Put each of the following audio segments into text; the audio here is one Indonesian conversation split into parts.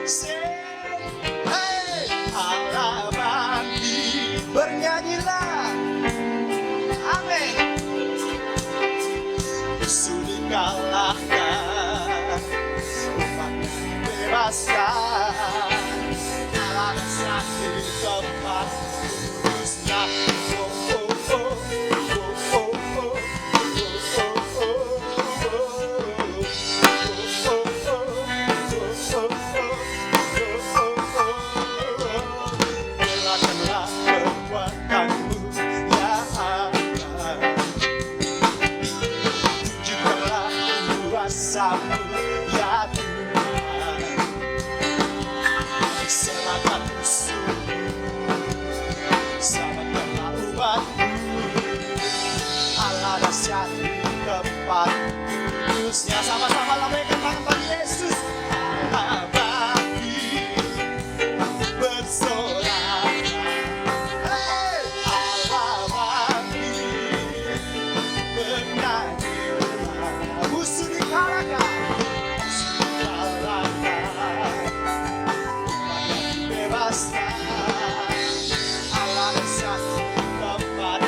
Hey, Allah bangkit, bernyanyilah. Amin. Musuh dikalahkan, umat dibebaskan. Allah sakti tempat kudusnya. Ya Tuhan, serahkan musuh, selamatkanlah umatmu. Allah dahsyat di tempat kudusnya. Sama-sama lambaikan tangan bagi Yesus. Allah bangkit, bersorak. Hey, Allah bangkit, bernyanyilah. Musuh dikalahkan, Allah dahsyat di tempat.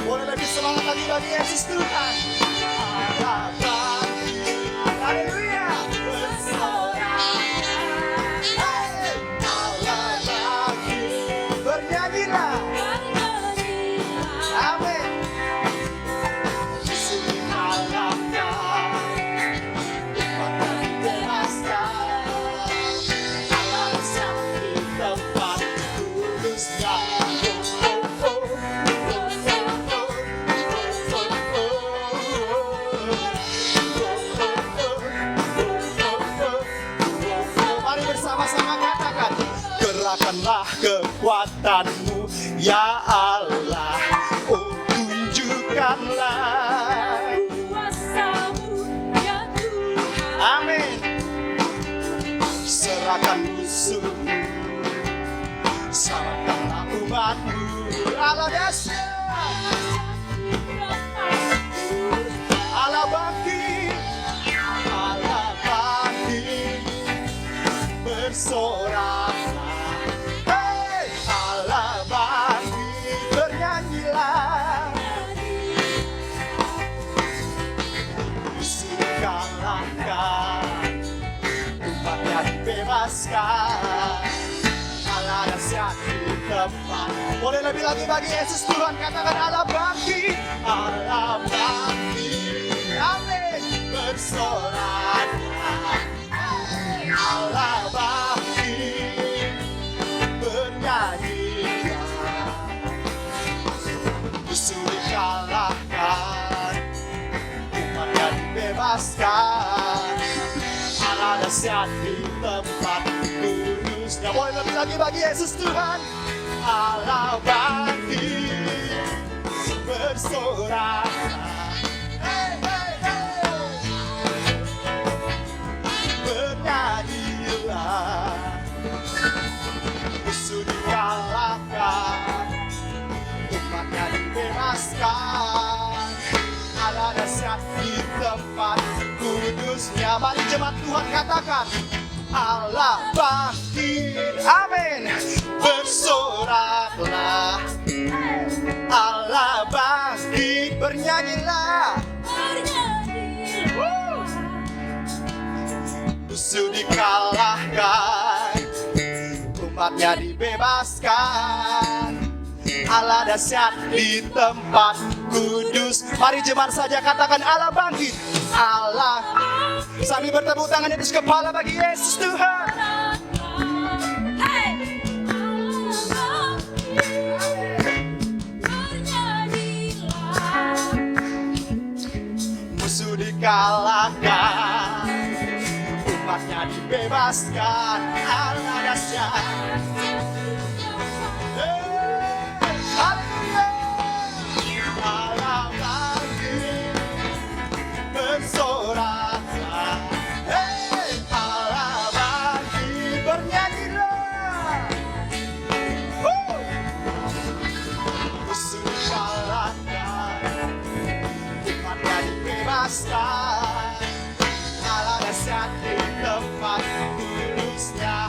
Boleh lebih semangat lagi bagi Yesus Tuhan. Allah bangkit, haleluya, bersorak. Hey, Allah bangkit, bernyanyilah. Amin. Musuh dikalahkan, umatnya dibebaskan. Allah dahsyat di tempat kudusnya. Mari bersama-sama katakan, gerakkanlah kekuatanmu ya Allah, oh tunjukkanlah kuasa-Mu ya Tuhan. amin. Serahkan musuh, selamatkanlah umatmu. Allah dahsyat, Allah bangkit, Allah bangkit, bersoraklah. Hey, Allah bangkit, bernyanyilah. Musuh dikalahkan, umatnya dibebaskan. Allah dahsyat di tempat. Boleh lebih lagi bagi Yesus Tuhan. Katakan Allah bangkit, Allah bangkit. Amin. Bersorak. Allah bangkit, bernyanyilah. Musuh dikalahkan, umatnya dibebaskan. Allah dahsyat di tempat kudusnya. Boleh lebih lagi bagi Yesus Tuhan. Allah bangkit, bersorak. Hey, hey, hey. Bernyanyilah. Musuh dikalahkan, umatnya dibebaskan. Allah dahsyat di tempat kudusnya. Mari jemaat Tuhan katakan, Allah bangkit, amin. Bersoraklah, Allah bangkit, bernyanyilah. Musuh dikalahkan, umatnya dibebaskan. Allah dahsyat di tempat kudus. Mari jemaat saja katakan Allah bangkit, Allah. Sambil bertepuk tangan di atas kepala bagi Yesus Tuhan. Musuh dikalahkan, umatnya dibebaskan. Allah dahsyat. Haleluya. Allah bangkit, bersoraklah. Hey, Allah bangkit, bernyanyilah. Musuh dikalahkan, umatnya dibebaskan. Allah dahsyat di tempat kudusnya.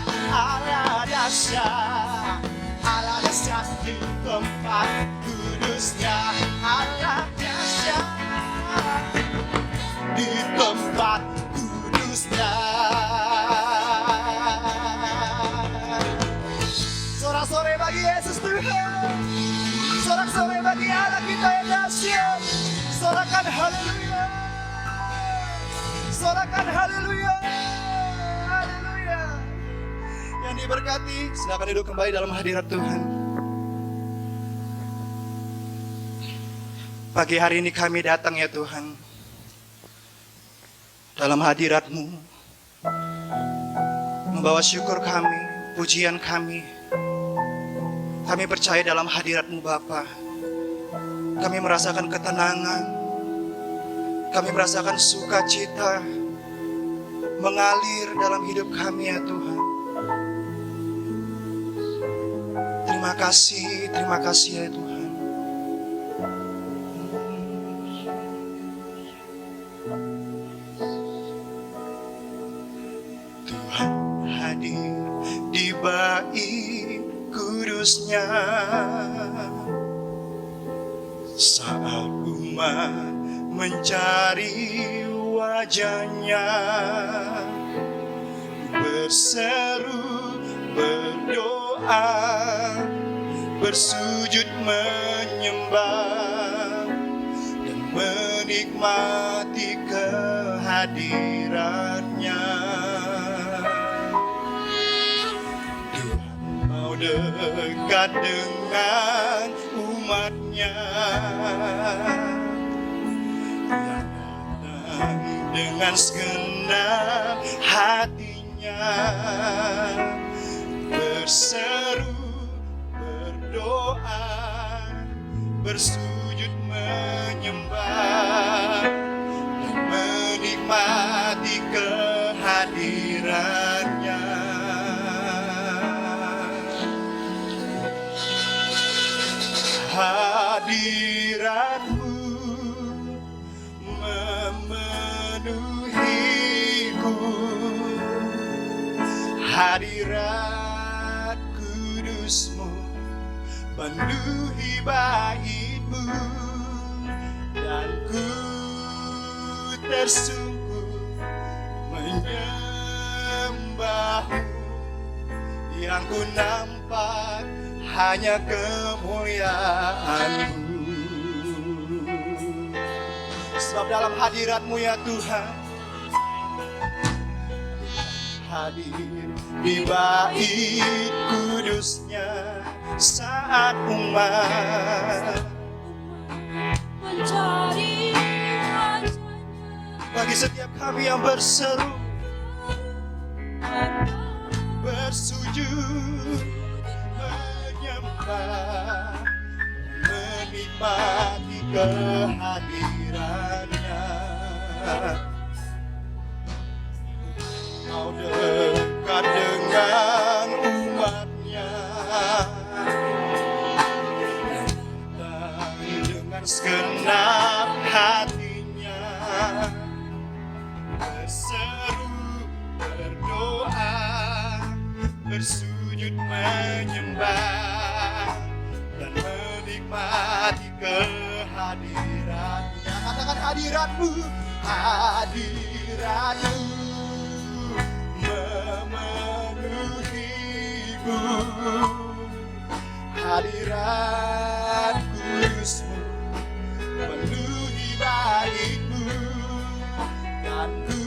diberkati. Silakan duduk kembali dalam hadirat Tuhan. Pagi hari ini kami datang ya Tuhan, dalam hadirat-Mu, membawa syukur kami, pujian kami. Kami percaya dalam hadirat-Mu Bapa. Kami merasakan ketenangan, kami merasakan sukacita mengalir dalam hidup kami ya Tuhan. Terima kasih ya Tuhan. Tuhan hadir di bait kudusnya saat umat mencari wajahnya, berseru, berdoa, bersujud menyembah dan menikmati kehadirannya. Tuhan mau dekat dengan umatnya yang datang dengan segenap hatinya, berseru, berdoa, bersujud menyembah dan menikmati kehadirannya. Hadirat-Mu memenuhiku, hadirat kudus-Mu penuhi bait-Mu, dan ku tersungkur menyembah-Mu. Yang ku nampak hanya kemuliaan-Mu. Sebab dalam hadirat-Mu ya Tuhan, hadir di bait kudusnya saat umat mencari wajahnya, bagi setiap kami yang berseru, bersujud, menyembah, menikmati kehadirannya. Mau dekat dengan umatnya, datang dengan segenap hatinya, berseru, berdoa, bersujud menyembah dan menikmati kehadirannya. Katakan hadirat-Mu, hadirat-Mu memenuhiku, hadirat kudus-Mu penuhi bait-Mu, dan ku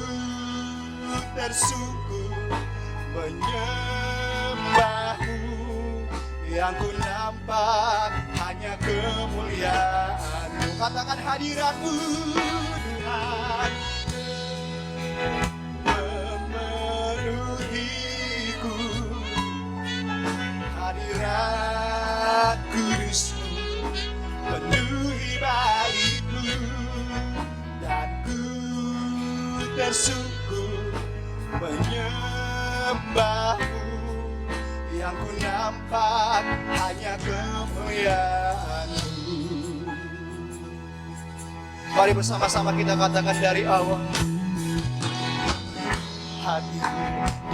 tersungkur menyembah-Mu. Yang ku nampak hanya kemuliaan-Mu. Katakan hadirat-Mu Tuhan memenuhiku, hadirat kudus-Mu penuhi bait-Mu, dan ku tersungkur menyembah-Mu. Yang ku nampak hanya kemuliaan-Mu. Mari bersama-sama kita katakan dari awal. Hadir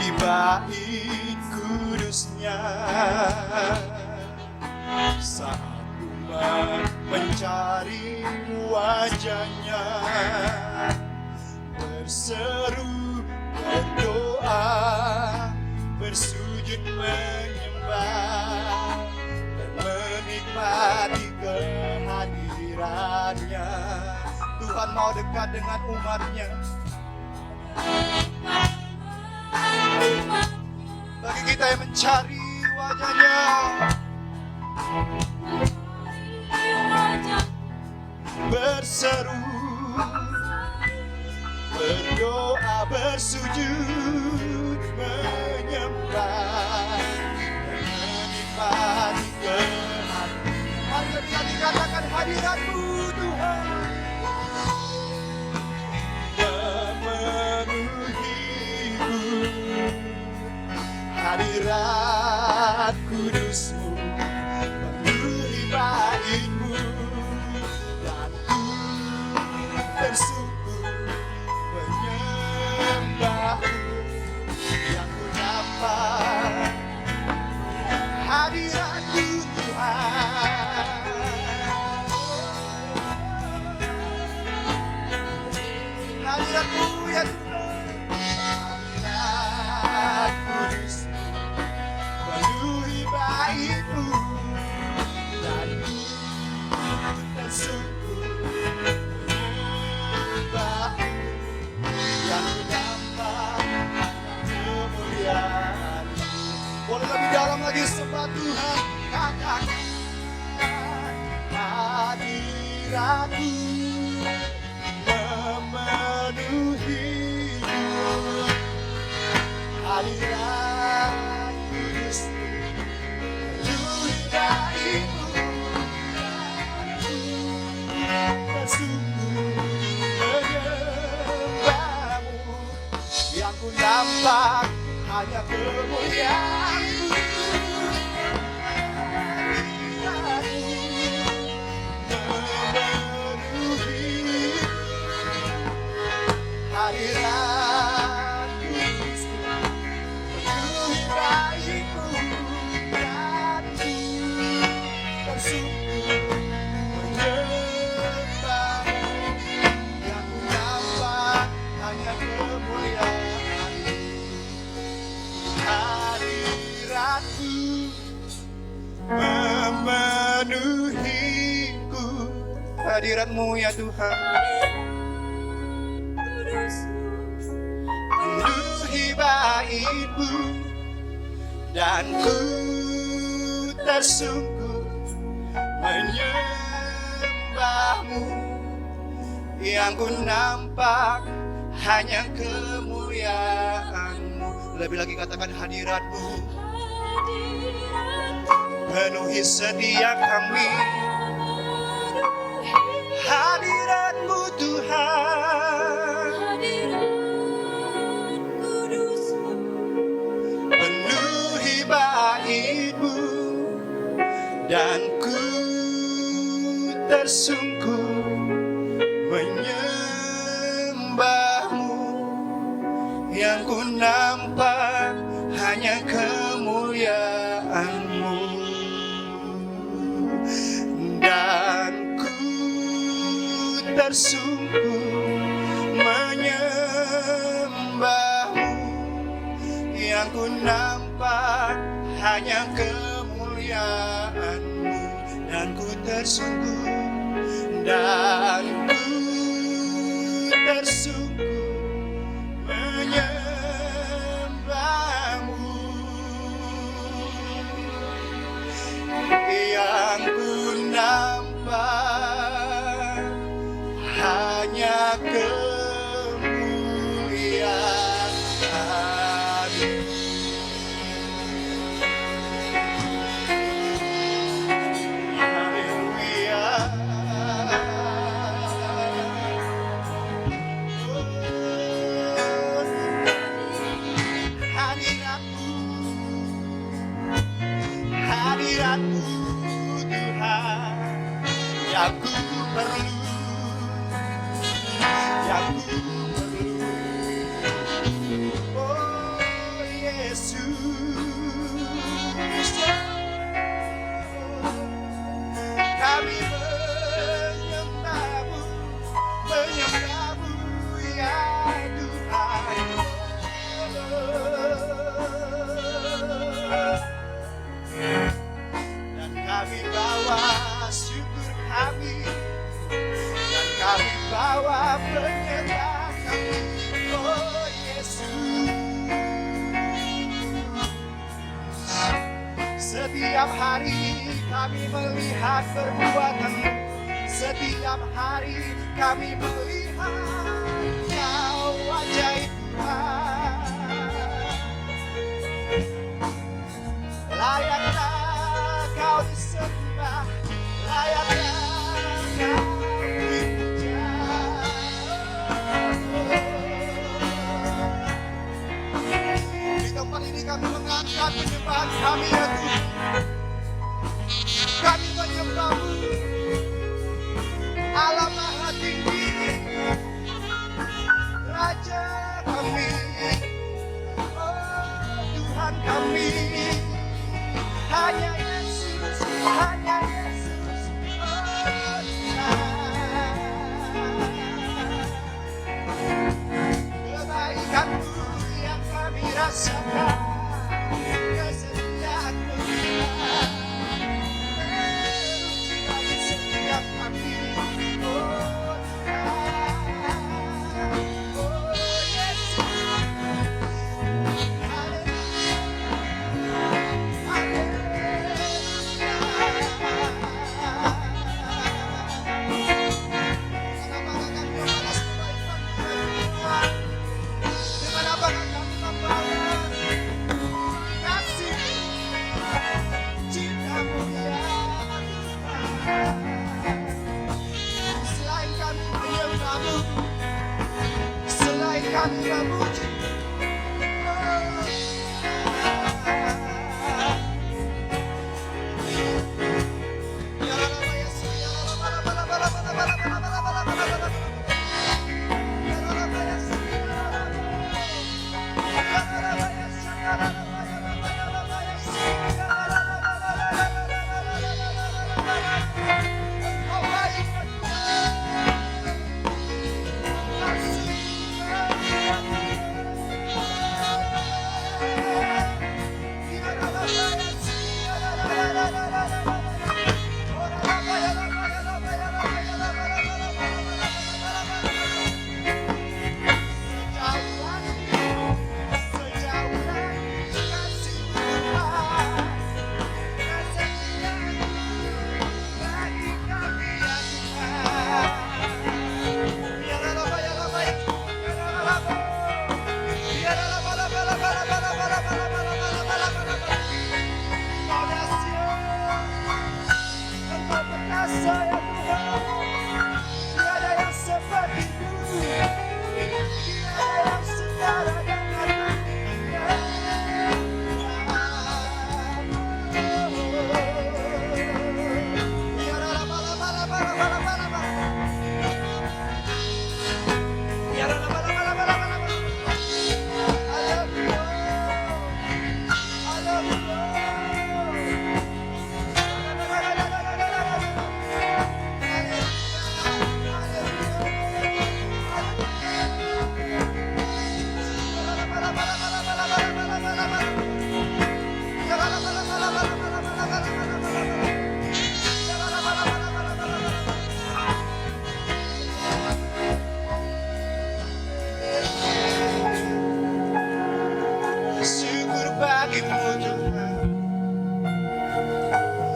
di bait kudusnya saat umat mencari wajahnya, berseru, berdoa, bersujud menyembah dan menikmati kehadirannya. Tuhan mau dekat dengan umatnya. Bagi kita yang mencari wajahnya, wajah berseru, berdoa, bersujud, menyembah, menikmati kehadiran. Mari kita dikatakan hadirat-Mu Tuhan, memenuhiku, hadirat kudus-Mu, penuhi bait-Mu, dan ku bersungguh menyembah-Mu, yang ku dapat hadirat-Mu Tuhan. Hadirat-Mu ya Tuhan, hadirat kudus-Mu, penuhi bait-Mu, dan ku bersungguh menyembah-Mu, yang ku dapat kemuliaan-Mu. Boleh lebih dalam lagi sembah Tuhan, katakan hadirat-Mu memenuhiku, hadirat kudus-Mu, penuhi bait-Mu, bersungguh menyembah-Mu, yang ku nampak hanya kemuliaan-Mu. Hadirat kudus-Mu, penuhi bait-Mu, dan ku bersungguh menyembah-Mu, yang ku nampak hanya kemuliaan-Mu. Hadirat-Mu memenuhiku, hadirat-Mu ya Tuhan, penuhi bait-Mu, dan ku tersungguh menyembah-Mu, yang ku nampak hanya kemuliaan-Mu. Lebih lagi katakan hadirat-Mu penuhi setiap kami, hadirat-Mu Tuhan, penuhi bait-Mu, dan ku tersungguh menyembah-Mu, yang ku nampak hanya kemuliaan-Mu, dan ku tersungguh menyembah-Mu, yang ku nampak hanya kemuliaan-Mu, dan ku tersungguh, dan ku tersungguh menyembah-Mu, yang ku nampak hanya kemuliaan-Mu. Haleluya. Hadirat-Mu, hadirat-Mu Tuhan, yang ku perlu, yang ku perlu. Oh Yesus, kami menyembah-Mu, menyembah-Mu ya Tuhan. Dan Kami melihat perbuatan-Mu setiap hari, kami melihat Kau ajaib Tuhan. Layaklah Kau disembah, layaklah Kau dipuja. Di tempat ini kami mengangkat penyembahan kami ya Tuhan. Kami menyembah-Mu, Allah Maha Tinggi, Raja kami, oh Tuhan kami. Hanya Yesus, hanya Yesus, oh Tuhan. Kebaikan-Mu yang kami rasakan, kesetiaan-Mu Tuhan. Kami memuji.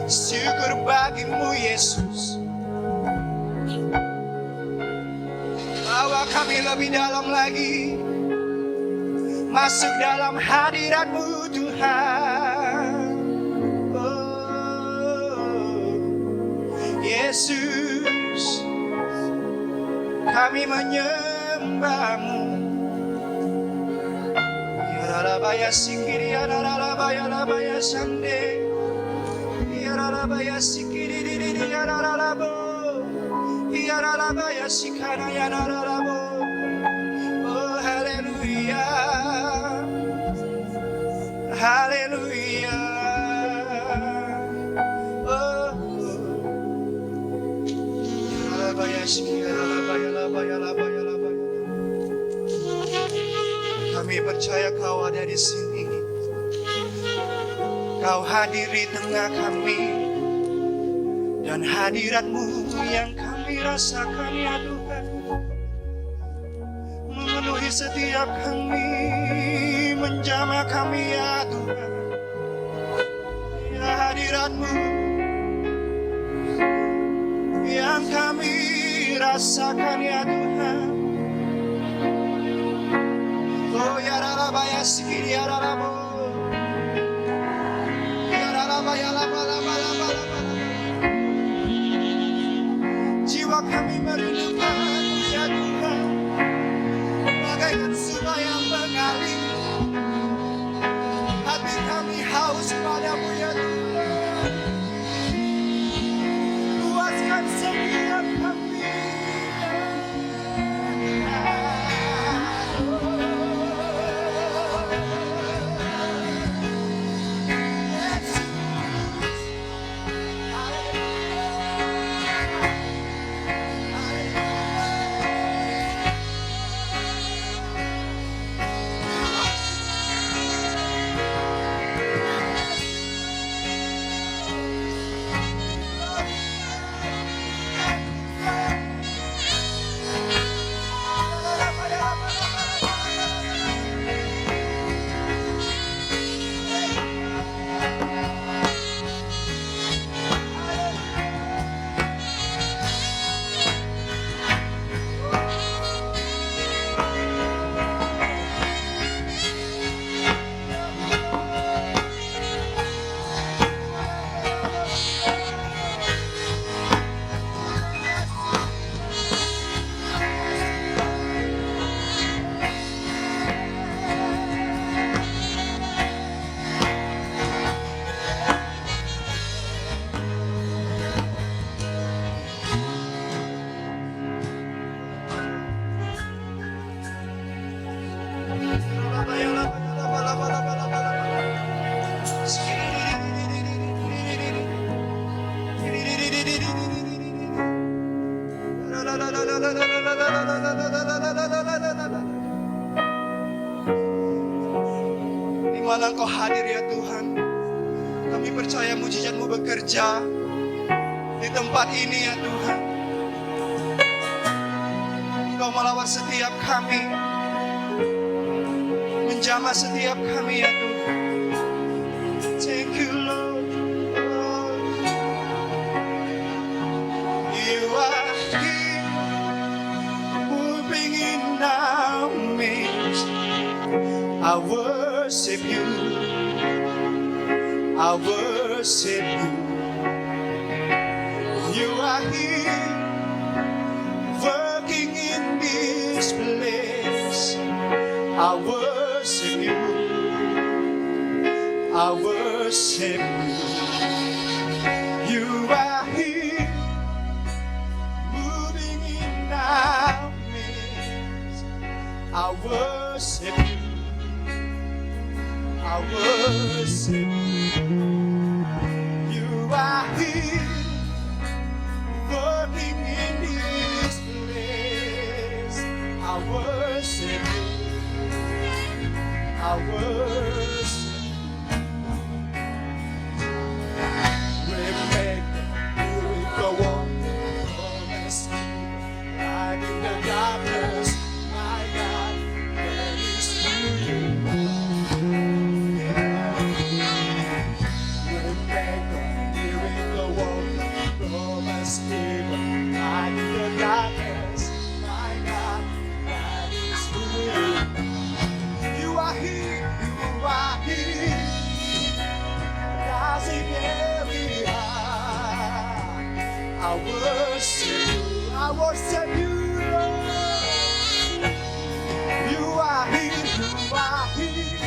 Syukur bagimu Yesus. Bawa kami lebih dalam lagi, masuk dalam hadirat-Mu Tuhan. Oh, Yesus, kami menyembah-Mu. Yaralabaya sikiri, yaralabaya sande. Yaralabaya sikiri, yaralabo. Yaralabaya sikana, yaralabo. Oh, hallelujah. Hallelujah. Oh, yaralabaya sikiri, yaralabaya. Kami percaya Kau ada di sini. Kau hadir di tengah kami, dan hadirat-Mu yang kami rasakan ya Tuhan, memenuhi setiap kami, menjamah kami ya Tuhan. Ya hadirat-Mu yang kami rasakan ya Tuhan. Oh ya raba ya sikiri ya raba, ya raba ya laba laba laba laba. Jiwa kami merindukan ya Tuhan, bagaikan sungai yang mengalir. Hati kami haus padamu ya Tuhan. Luaskan setiap kami ya di mana Engkau hadir ya Tuhan. Kami percaya mujizat-Mu bekerja di tempat ini ya Tuhan. Engkau melawat setiap kami, menjamah setiap kami ya Tuhan. Thank you Lord. You are here, moving in our midst. I worship you, I worship you. You are here, working in this place. I worship you, I worship you. You are here, moving in our midst. I worship you, I worship you. You are here, working in this place. I worship you, I worship you. I worship you, Lord. You are here, you are here,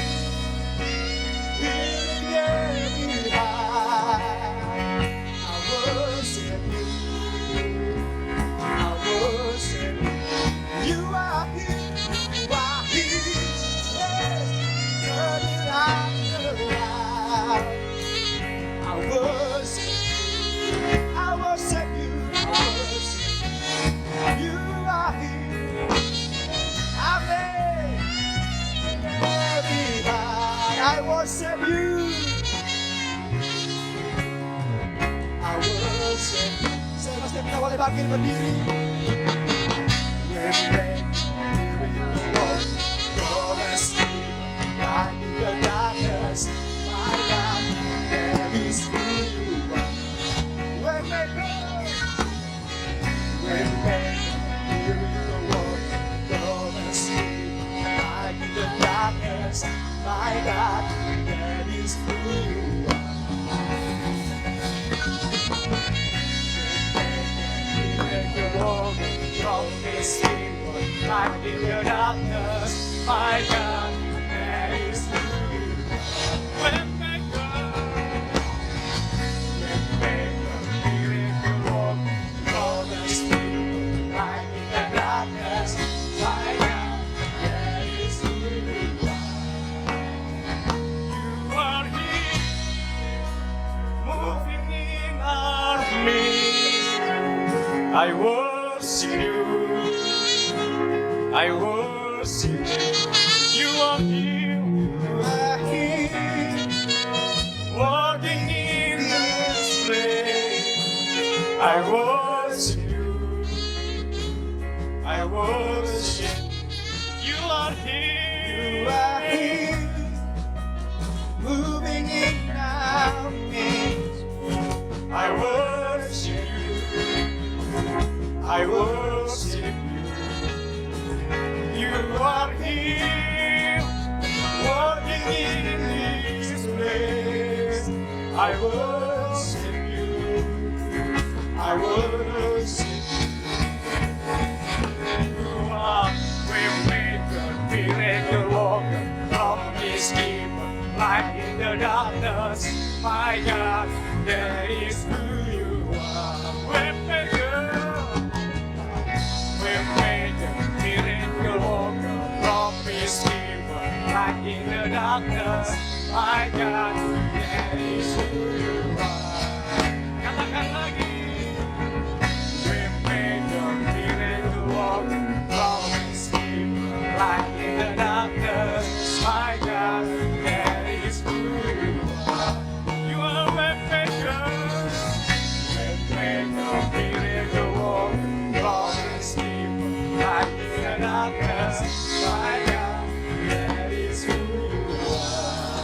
in every heart. I worship you, I worship you. You are here, yes, turning out the light. I worship you, I worship you, I worship you. You are here, Amen. Everybody, I worship you, I worship you. Saya mesti mengawali bangkit berdiri. darkness. My God, that is who you are. From this evil light in the darkness, my God, that is who you are. Waymaker, miracle worker, from this evil light in the darkness, my God, that is who you are. You are here, moving in our midst. I worship you. I worship you. You are here. You are here. Walking in this place. I worship you. I worship you. You are here. You are here. Moving in our midst. I worship you. I worship you. You are here, walking in this place. I worship you. I worship you. You are waymaker, miracle worker, promise keeper, light in the darkness. My God, that is who you are. Waymaker, miracle worker, promise keeper, light in the darkness. My God, that is who you are. Katakan lagi. Waymaker, miracle worker, promise keeper, light in the darkness. My God, that is who you are. You are waymaker, miracle worker, promise keeper, light in the darkness. My God, that is who you are.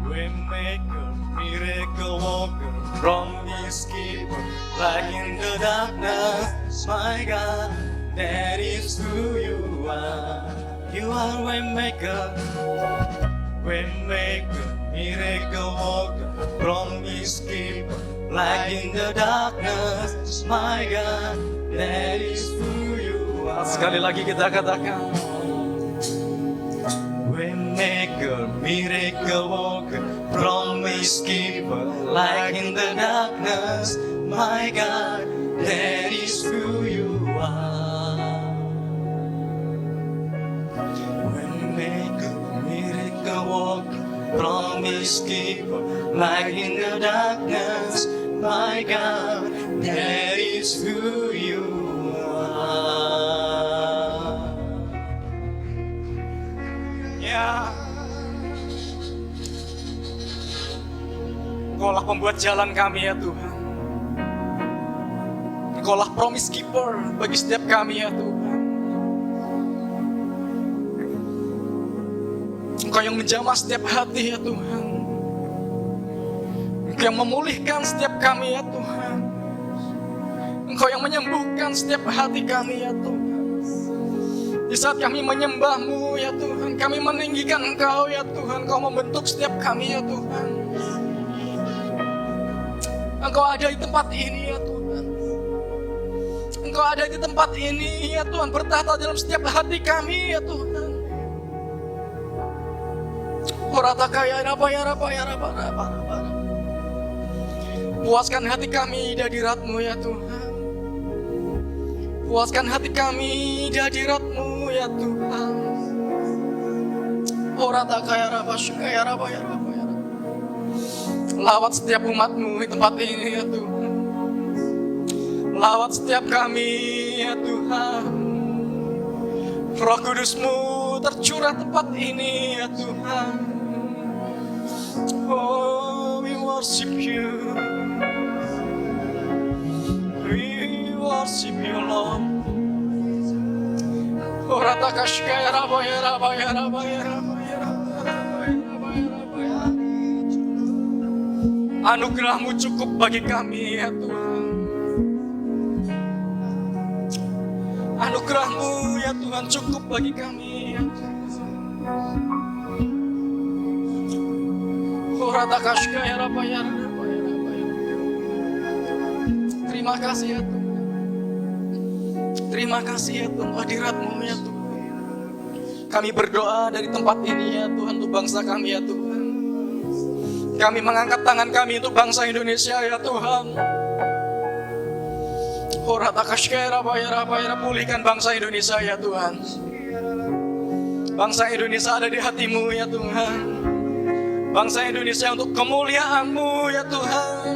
Waymaker, miracle worker, promise keeper, light in the darkness. My God, that is who you are. You are waymaker, waymaker, miracle worker, promise keeper, light in the darkness. My God, that is who you are. Sekali lagi kita katakan. Waymaker, miracle worker, promise keeper, light in the darkness. My God, that is who you are. Waymaker, miracle worker, promise keeper, light in the darkness. My God, that is who you are. Ya, Engkaulah pembuat jalan kami ya Tuhan. Engkaulah promise keeper bagi setiap kami ya Tuhan. Engkau yang menjamah setiap hati ya Tuhan. Engkau yang memulihkan setiap kami ya Tuhan. Engkau yang menyembuhkan setiap hati kami ya Tuhan. Di saat kami menyembah-Mu ya Tuhan, kami meninggikan Engkau ya Tuhan. Engkau membentuk setiap kami ya Tuhan. Engkau ada di tempat ini ya Tuhan. Engkau ada di tempat ini ya Tuhan, bertahta dalam setiap hati kami ya Tuhan. Puaskan hati kami di hadirat-Mu ya Tuhan. Puaskan hati kami di hadirat-Mu ya Tuhan. Lawat setiap umat-Mu di tempat ini ya Tuhan. Lawat setiap kami ya Tuhan. Roh Kudus-Mu tercurah tempat ini ya Tuhan. Oh, we worship you. We worship you, Lord. Oh, ratakashkaya rabaya rabaya rabaya rabaya rabaya rabaya. Anugerah-Mu cukup bagi kami ya Tuhan. Anugerah-Mu ya Tuhan cukup bagi kami. ya Tuhan. Horadakashka ya Rabba ya Rabba ya Rabba ya Rabba. Terima kasih ya Tuhan. Terima kasih ya Tuhan hadirat-Mu ya Tuhan. Kami berdoa dari tempat ini ya Tuhan untuk bangsa kami ya Tuhan. Kami mengangkat tangan kami untuk bangsa Indonesia ya Tuhan. Pulihkan bangsa Indonesia ya Tuhan. Bangsa Indonesia ada di hati-Mu ya Tuhan. Bangsa Indonesia untuk kemuliaan-Mu ya Tuhan.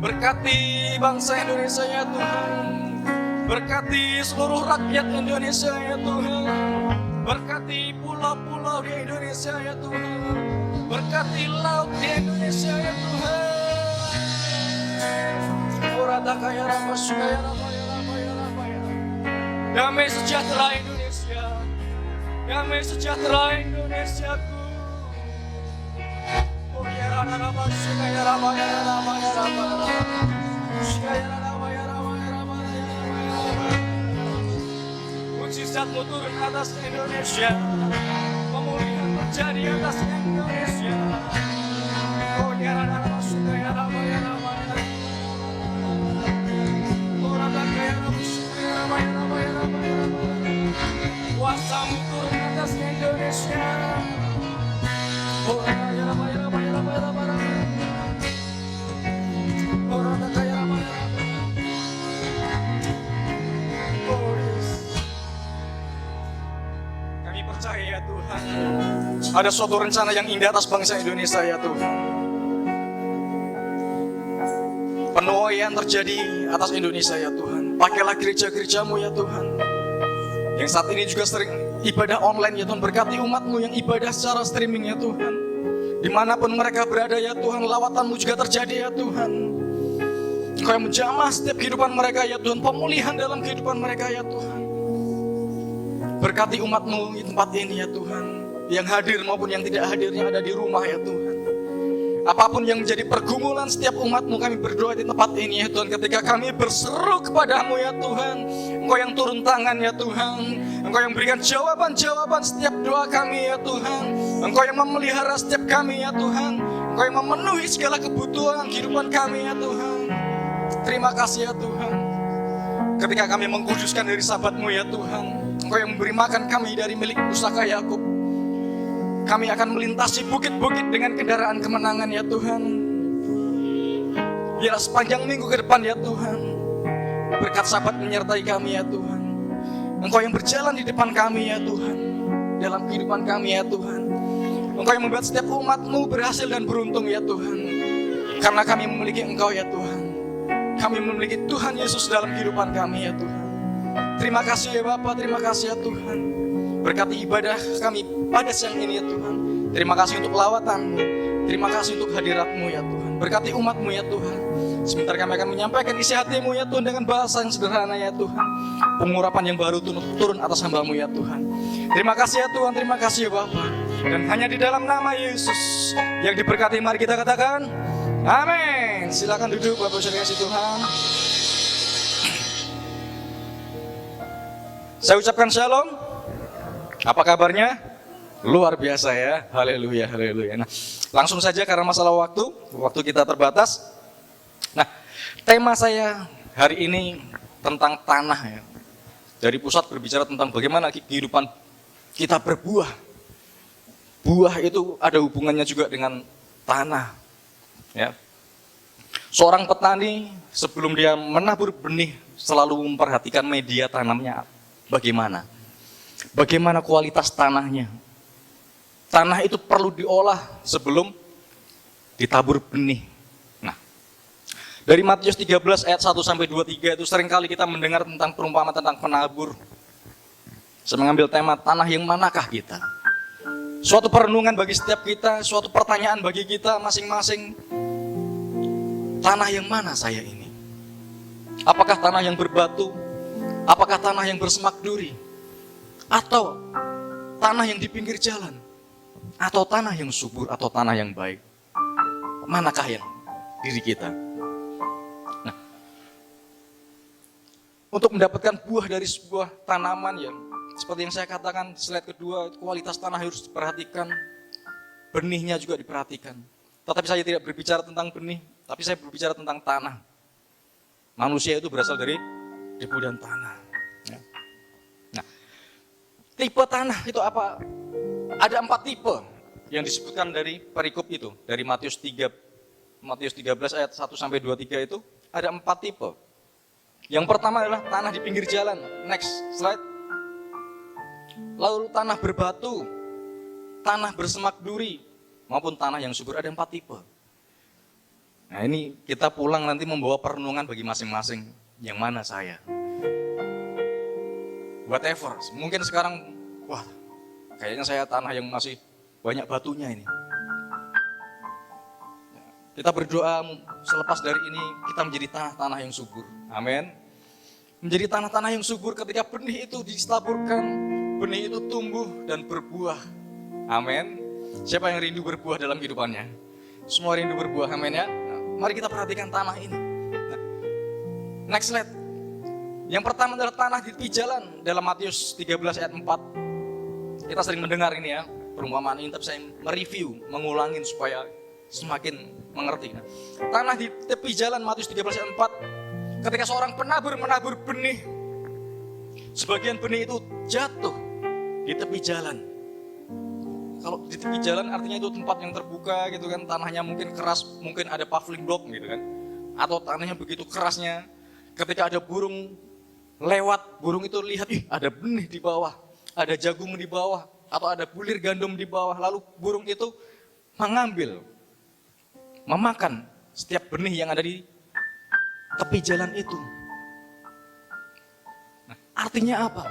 Berkati bangsa Indonesia ya Tuhan. Berkati seluruh rakyat Indonesia ya Tuhan. Berkati pulau-pulau di Indonesia ya Tuhan. Berkati laut di Indonesia ya Tuhan. Damai sejahtera Indonesia. Damai sejahtera Indonesiaku. Oh ya Rama ya Rama ya Rama ya Rama ya Rama ya Rama ya Rama ya Rama. Mujizat-Mu turun atas Indonesia. Pemulihan terjadi atas Indonesia. Oh ya Rama ya Rama ya Rama ya Rama. Oh Rama ya Rama ya Rama ya Rama ya Rama. Kuasa-Mu turun atas Indonesia. Oh ya Rama ya Rama ya Rama ya Rama. Oh Rama ya Rama ya Rama. Oh yes. Kami percaya ya Tuhan, ada suatu rencana yang indah atas bangsa Indonesia ya Tuhan. Penuaian terjadi atas Indonesia ya Tuhan. Pakailah gereja-gereja-Mu ya Tuhan, yang saat ini juga sering ibadah online ya Tuhan. Berkati umat-Mu yang ibadah secara streaming ya Tuhan. Dimanapun mereka berada ya Tuhan, lawatan-Mu juga terjadi ya Tuhan. Engkau yang menjamah setiap kehidupan mereka ya Tuhan. Pemulihan dalam kehidupan mereka ya Tuhan. Berkati umat-Mu di tempat ini ya Tuhan, yang hadir maupun yang tidak hadir, yang ada di rumah ya Tuhan. Apapun yang menjadi pergumulan setiap umat-Mu, kami berdoa di tempat ini ya Tuhan. Ketika kami berseru kepada-Mu ya Tuhan, Engkau yang turun tangan ya Tuhan. Engkau yang berikan jawaban-jawaban setiap doa kami ya Tuhan. Engkau yang memelihara setiap kami ya Tuhan. Engkau yang memenuhi segala kebutuhan kehidupan kami ya Tuhan. Terima kasih ya Tuhan. Ketika kami mengkuduskan dari sabat-Mu ya Tuhan, Engkau yang memberi makan kami dari milik pusaka Yakub. Kami akan melintasi bukit-bukit dengan kendaraan kemenangan ya Tuhan. Biarlah sepanjang minggu ke depan ya Tuhan, berkat sabat menyertai kami ya Tuhan. Engkau yang berjalan di depan kami ya Tuhan, dalam kehidupan kami ya Tuhan. Engkau yang membuat setiap umat-Mu berhasil dan beruntung ya Tuhan. Karena kami memiliki Engkau ya Tuhan. Kami memiliki Tuhan Yesus dalam kehidupan kami ya Tuhan. Terima kasih ya Bapa, terima kasih ya Tuhan. Berkati ibadah kami pada siang ini ya Tuhan. Terima kasih untuk lawatan-Mu. Terima kasih untuk hadirat-Mu ya Tuhan. Berkati umat-Mu ya Tuhan. Sebentar kami akan menyampaikan isi hati-Mu ya Tuhan, dengan bahasa yang sederhana ya Tuhan. Pengurapan yang baru turun atas hamba-Mu ya Tuhan. Terima kasih ya Tuhan, terima kasih ya Bapa. Dan hanya di dalam nama Yesus yang diberkati, mari kita katakan amin. Silakan duduk Bapak Ibu kasih Tuhan. Saya ucapkan shalom. Apa kabarnya? Luar biasa ya. Haleluya, haleluya. Nah, langsung saja karena masalah waktu kita terbatas. Nah, tema saya hari ini tentang tanah ya. Dari pusat berbicara tentang bagaimana kehidupan kita berbuah. Buah itu ada hubungannya juga dengan tanah. Ya. Seorang petani sebelum dia menabur benih selalu memperhatikan media tanamnya bagaimana. Bagaimana kualitas tanahnya. Tanah itu perlu diolah sebelum ditabur benih. Nah, dari Matius 13 ayat 1 sampai 23 itu seringkali kita mendengar tentang perumpamaan tentang penabur. Saya mengambil tema tanah yang manakah kita. Suatu perenungan bagi setiap kita, suatu pertanyaan bagi kita masing-masing. Tanah yang mana saya ini? Apakah tanah yang berbatu? Apakah tanah yang bersemak duri? Atau tanah yang di pinggir jalan? Atau tanah yang subur? Atau tanah yang baik? Manakah yang diri kita? Nah, untuk mendapatkan buah dari sebuah tanaman yang Seperti yang saya katakan di slide kedua, kualitas tanah harus diperhatikan, benihnya juga diperhatikan. Tetapi saya tidak berbicara tentang benih, tapi saya berbicara tentang tanah. Manusia itu berasal dari debu dan tanah. Nah, tipe tanah itu apa? Ada 4 tipe yang disebutkan dari perikop itu, dari Matius 13 ayat 1 sampai 23 itu ada 4 tipe. Yang pertama adalah tanah di pinggir jalan. Next slide. Lalu tanah berbatu, tanah bersemak duri, maupun tanah yang subur. Ada 4 tipe. Nah ini kita pulang nanti membawa perenungan bagi masing-masing. Yang mana saya? Whatever. Mungkin sekarang, wah kayaknya saya tanah yang masih banyak batunya ini. Kita berdoa selepas dari ini kita menjadi tanah-tanah yang subur. Amin. Menjadi tanah-tanah yang subur ketika benih itu ditaburkan, benih itu tumbuh dan berbuah. Amin. Siapa yang rindu berbuah dalam kehidupannya? Semua rindu berbuah, amin ya. Nah, mari kita perhatikan tanah ini. Nah, next slide. Yang pertama adalah tanah di tepi jalan dalam Matius 13 ayat 4. Kita sering mendengar ini ya, perumpamaan ini, tapi saya mereview, mengulangin supaya semakin mengerti. Nah, tanah di tepi jalan Matius 13 ayat 4. Ketika seorang penabur menabur benih, sebagian benih itu jatuh di tepi jalan. Kalau di tepi jalan artinya itu tempat yang terbuka gitu kan, tanahnya mungkin keras, mungkin ada paving block gitu kan, atau tanahnya begitu kerasnya. Ketika ada burung lewat, burung itu lihat, ih ada benih di bawah, ada jagung di bawah, atau ada bulir gandum di bawah, lalu burung itu mengambil, memakan setiap benih yang ada di tepi jalan itu. Nah, artinya apa?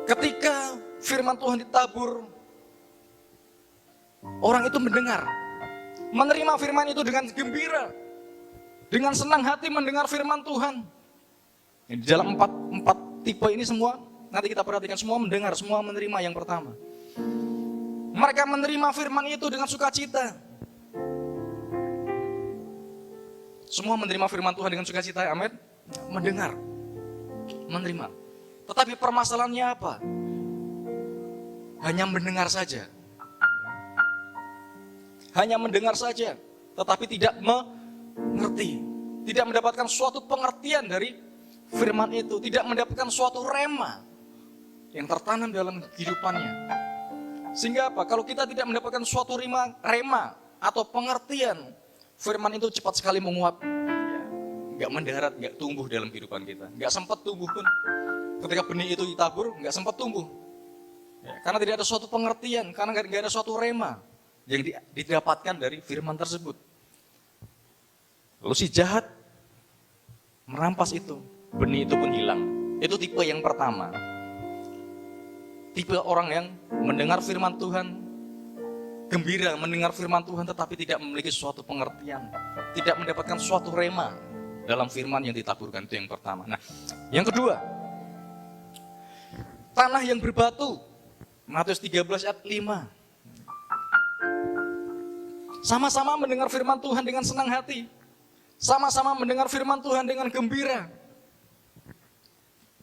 Ketika firman Tuhan ditabur, orang itu mendengar, menerima firman itu dengan gembira, dengan senang hati mendengar firman Tuhan. Di dalam empat tipe ini semua, nanti kita perhatikan, semua mendengar, semua menerima yang pertama. Mereka menerima firman itu dengan sukacita. Semua menerima firman Tuhan dengan sukacita, amin. Mendengar, menerima. Tetapi permasalahannya apa? Hanya mendengar saja. Hanya mendengar saja, tetapi tidak mengerti. Tidak mendapatkan suatu pengertian dari firman itu. Tidak mendapatkan suatu rema yang tertanam dalam kehidupannya. Sehingga apa? Kalau kita tidak mendapatkan suatu rema atau pengertian, firman itu cepat sekali menguap, nggak mendarat, nggak tumbuh dalam kehidupan kita, nggak sempat tumbuh pun. Ketika benih itu ditabur, nggak sempat tumbuh, ya, karena tidak ada suatu pengertian, karena nggak ada suatu rema yang didapatkan dari firman tersebut. Lalu si jahat merampas itu, benih itu pun hilang. Itu tipe yang pertama. Tipe orang yang mendengar firman Tuhan, gembira mendengar firman Tuhan, tetapi tidak memiliki suatu pengertian, tidak mendapatkan suatu rema dalam firman yang ditaburkan. Itu yang pertama. Nah, yang kedua, tanah yang berbatu, Matius 13 ayat 5. Sama-sama mendengar firman Tuhan dengan senang hati, sama-sama mendengar firman Tuhan dengan gembira.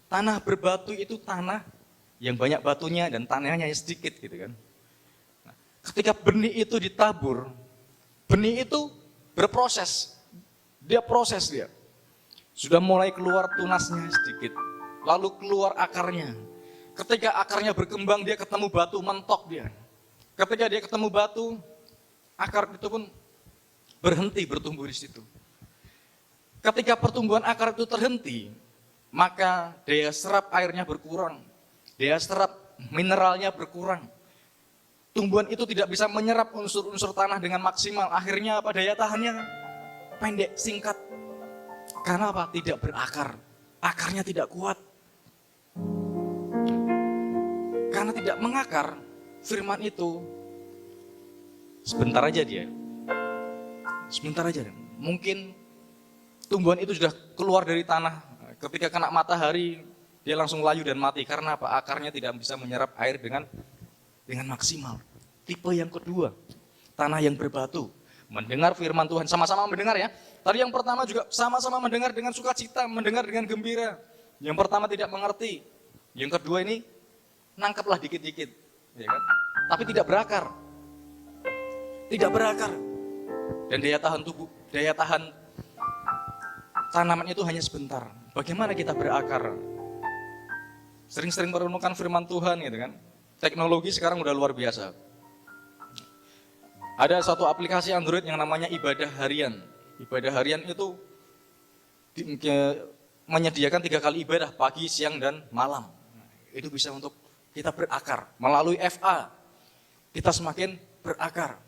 Tanah berbatu itu tanah yang banyak batunya dan tanahnya sedikit gitu kan. Ketika benih itu ditabur, benih itu berproses, dia proses dia. Sudah mulai keluar tunasnya sedikit, lalu keluar akarnya. Ketika akarnya berkembang, dia ketemu batu, mentok dia. Ketika dia ketemu batu, akar itu pun berhenti bertumbuh di situ. Ketika pertumbuhan akar itu terhenti, maka daya serap airnya berkurang, daya serap mineralnya berkurang. Tumbuhan itu tidak bisa menyerap unsur-unsur tanah dengan maksimal. Akhirnya apa? Daya tahannya pendek, singkat. Karena apa? Tidak berakar. Akarnya tidak kuat. Karena tidak mengakar, firman itu sebentar aja dia. Sebentar aja. Mungkin tumbuhan itu sudah keluar dari tanah. Ketika kena matahari, dia langsung layu dan mati. Karena apa? Akarnya tidak bisa menyerap air dengan maksimal. Tipe yang kedua, tanah yang berbatu, mendengar firman Tuhan, sama-sama mendengar ya. Tadi yang pertama juga sama-sama mendengar dengan sukacita, mendengar dengan gembira. Yang pertama tidak mengerti. Yang kedua ini nangkeplah dikit-dikit, ya kan? Tapi tidak berakar. Tidak berakar. Dan daya tahan tubuh, daya tahan tanaman itu hanya sebentar. Bagaimana kita berakar? Sering-sering merenungkan firman Tuhan gitu kan. Teknologi sekarang udah luar biasa. Ada satu aplikasi Android yang namanya Ibadah Harian. Ibadah Harian itu menyediakan 3 kali ibadah, pagi, siang, dan malam. Itu bisa untuk kita berakar. Melalui FA, kita semakin berakar.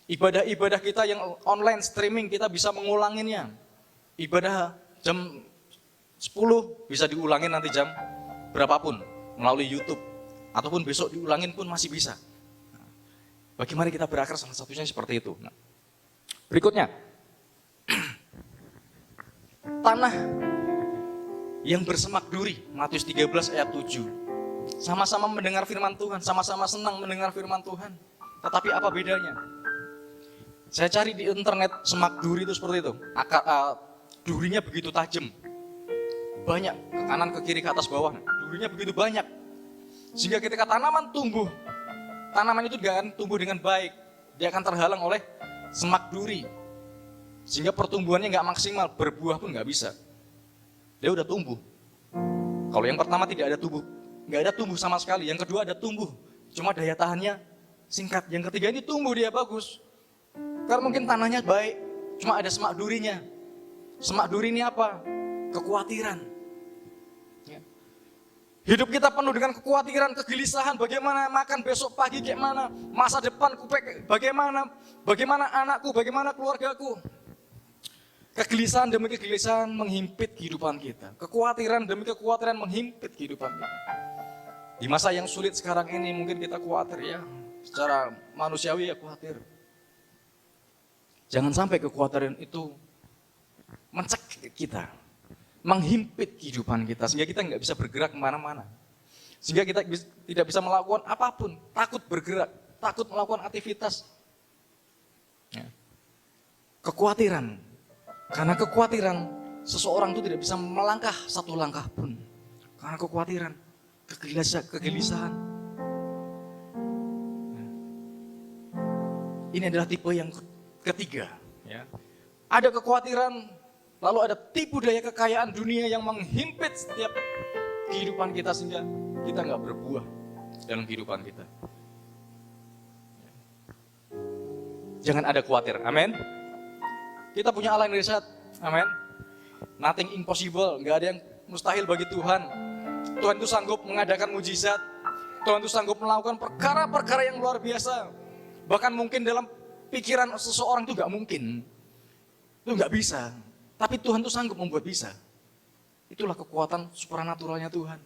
Ibadah-ibadah kita yang online streaming, kita bisa mengulanginya. Ibadah jam 10 bisa diulangin nanti jam berapapun melalui YouTube. Ataupun besok diulangin pun masih bisa. Bagaimana kita berakar, salah satunya seperti itu. Nah, berikutnya, tanah yang bersemak duri, Matius 13 ayat 7. Sama-sama mendengar firman Tuhan, sama-sama senang mendengar firman Tuhan. Tetapi apa bedanya? Saya cari di internet, semak duri itu seperti itu. Durinya begitu tajam. Banyak, ke kanan, ke kiri, ke atas, bawah. Durinya begitu banyak. Sehingga ketika tanaman tumbuh, tanaman itu tidak akan tumbuh dengan baik. Dia akan terhalang oleh semak duri. Sehingga pertumbuhannya nggak maksimal, berbuah pun nggak bisa. Dia udah tumbuh. Kalau yang pertama tidak ada tumbuh, nggak ada tumbuh sama sekali. Yang kedua ada tumbuh, cuma daya tahannya singkat. Yang ketiga ini tumbuh, dia bagus. Karena mungkin tanahnya baik, cuma ada semak durinya. Semak duri ini apa? Kekhawatiran. Hidup kita penuh dengan kekhawatiran, kegelisahan, bagaimana makan besok pagi, kayak mana, masa depanku, bagaimana anakku, bagaimana keluargaku. Kegelisahan demi kegelisahan menghimpit kehidupan kita. Kekhawatiran demi kekhawatiran menghimpit kehidupan kita. Di masa yang sulit sekarang ini mungkin kita khawatir ya, secara manusiawi ya khawatir. Jangan sampai kekhawatiran itu mencekik kita, menghimpit kehidupan kita, sehingga kita nggak bisa bergerak kemana-mana. Sehingga kita tidak bisa melakukan apapun, takut bergerak, takut melakukan aktivitas. Ya. Kekhawatiran, karena kekhawatiran seseorang itu tidak bisa melangkah satu langkah pun. Karena kekhawatiran, kegelisahan. Ya. Ini adalah tipe yang ketiga. Ya. Ada kekhawatiran, lalu ada tipu daya kekayaan dunia yang menghimpit setiap kehidupan kita sehingga kita nggak berbuah dalam kehidupan kita. Jangan ada khawatir, amin. Kita punya Allah yang dahsyat, amin. Nothing impossible, nggak ada yang mustahil bagi Tuhan. Tuhan itu sanggup mengadakan mujizat. Tuhan itu sanggup melakukan perkara-perkara yang luar biasa. Bahkan mungkin dalam pikiran seseorang itu nggak mungkin, itu nggak bisa. Tapi Tuhan itu sanggup membuat bisa. Itulah kekuatan supranaturalnya Tuhan.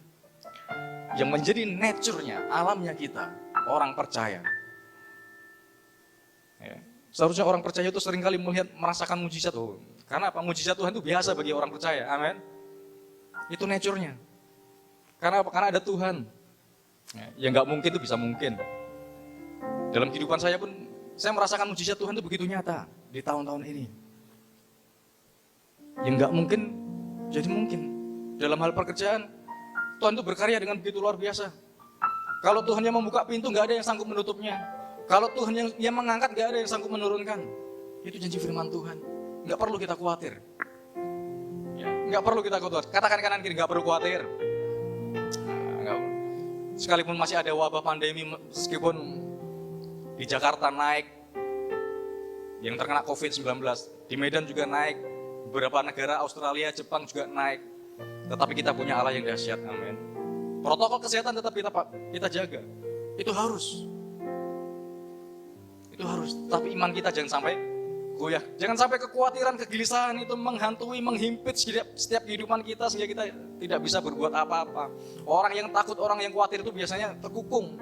Yang menjadi nature-nya, alamnya kita, orang percaya. Ya. Seharusnya orang percaya itu seringkali merasakan mujizat. Karena apa? Mujizat Tuhan itu biasa bagi orang percaya. Amin. Itu nature-nya. Karena apa? Karena ada Tuhan. Ya nggak mungkin itu bisa mungkin. Dalam kehidupan saya pun, saya merasakan mujizat Tuhan itu begitu nyata di tahun-tahun ini. Yang nggak mungkin jadi mungkin. Dalam hal pekerjaan, Tuhan itu berkarya dengan begitu luar biasa. Kalau Tuhan yang membuka pintu, nggak ada yang sanggup menutupnya. Kalau Tuhan yang mengangkat, nggak ada yang sanggup menurunkan. Itu janji firman Tuhan. Nggak perlu kita khawatir. Ya, nggak perlu kita khawatir. Katakan kanan kiri, nggak perlu khawatir. Nah, sekalipun masih ada wabah pandemi, meskipun di Jakarta naik, yang terkena COVID-19, di Medan juga naik, beberapa negara Australia, Jepang juga naik. Tetapi kita punya Allah yang dahsyat, amin. Protokol kesehatan tetap kita jaga. Itu harus. Itu harus. Tapi iman kita jangan sampai goyah. Jangan sampai kekhawatiran, kegelisahan itu menghantui, menghimpit setiap kehidupan kita sehingga kita tidak bisa berbuat apa-apa. Orang yang takut, orang yang khawatir itu biasanya terkukung.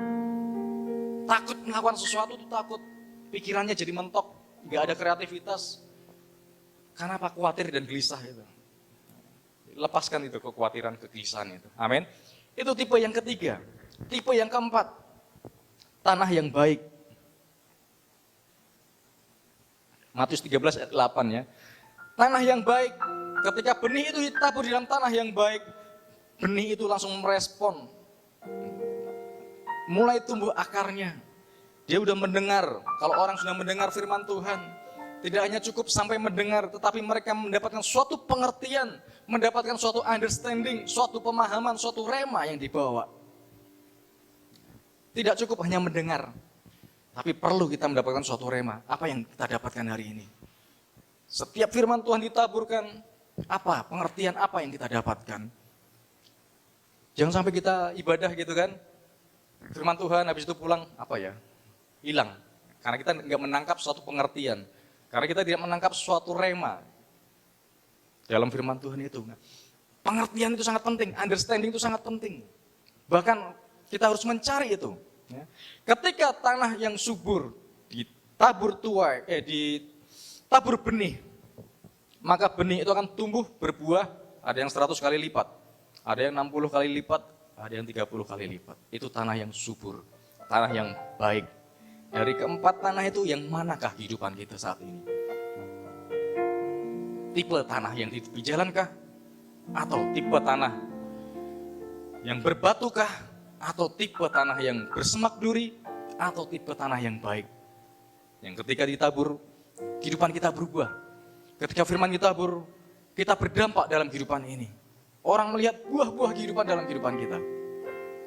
Takut melakukan sesuatu itu takut. Pikirannya jadi mentok, nggak ada kreativitas. Karena apa? Khawatir dan gelisah itu. Lepaskan itu kekhawatiran, kegelisahan itu. Amin. Itu tipe yang ketiga. Tipe yang keempat, tanah yang baik. Matius 13 ayat 8 ya. Tanah yang baik, ketika benih itu ditabur di dalam tanah yang baik, benih itu langsung merespon. mulai tumbuh akarnya. Dia udah mendengar. Kalau orang sudah mendengar firman Tuhan, tidak hanya cukup sampai mendengar, tetapi mereka mendapatkan suatu pengertian, mendapatkan suatu understanding, suatu pemahaman, suatu rema yang dibawa. Tidak cukup hanya mendengar, tapi perlu kita mendapatkan suatu rema. Apa yang kita dapatkan hari ini? Setiap firman Tuhan ditaburkan, apa pengertian apa yang kita dapatkan? Jangan sampai kita ibadah gitu kan, firman Tuhan habis itu pulang, apa ya? Hilang. Karena kita nggak menangkap suatu pengertian. Karena kita tidak menangkap suatu rema dalam firman Tuhan itu. Pengertian itu sangat penting, understanding itu sangat penting. Bahkan kita harus mencari itu. Ketika tanah yang subur ditabur ditabur benih, maka benih itu akan tumbuh berbuah, ada yang 100 kali lipat, ada yang 60 kali lipat, ada yang 30 kali lipat. Itu tanah yang subur, tanah yang baik. Dari keempat tanah itu yang manakah kehidupan kita saat ini? Tipe tanah yang di tepi jalankah? Atau tipe tanah yang berbatukah? Atau tipe tanah yang bersemak duri? Atau tipe tanah yang baik? Yang ketika ditabur, kehidupan kita berubah. Ketika firman ditabur, kita berdampak dalam kehidupan ini. Orang melihat buah-buah kehidupan dalam kehidupan kita.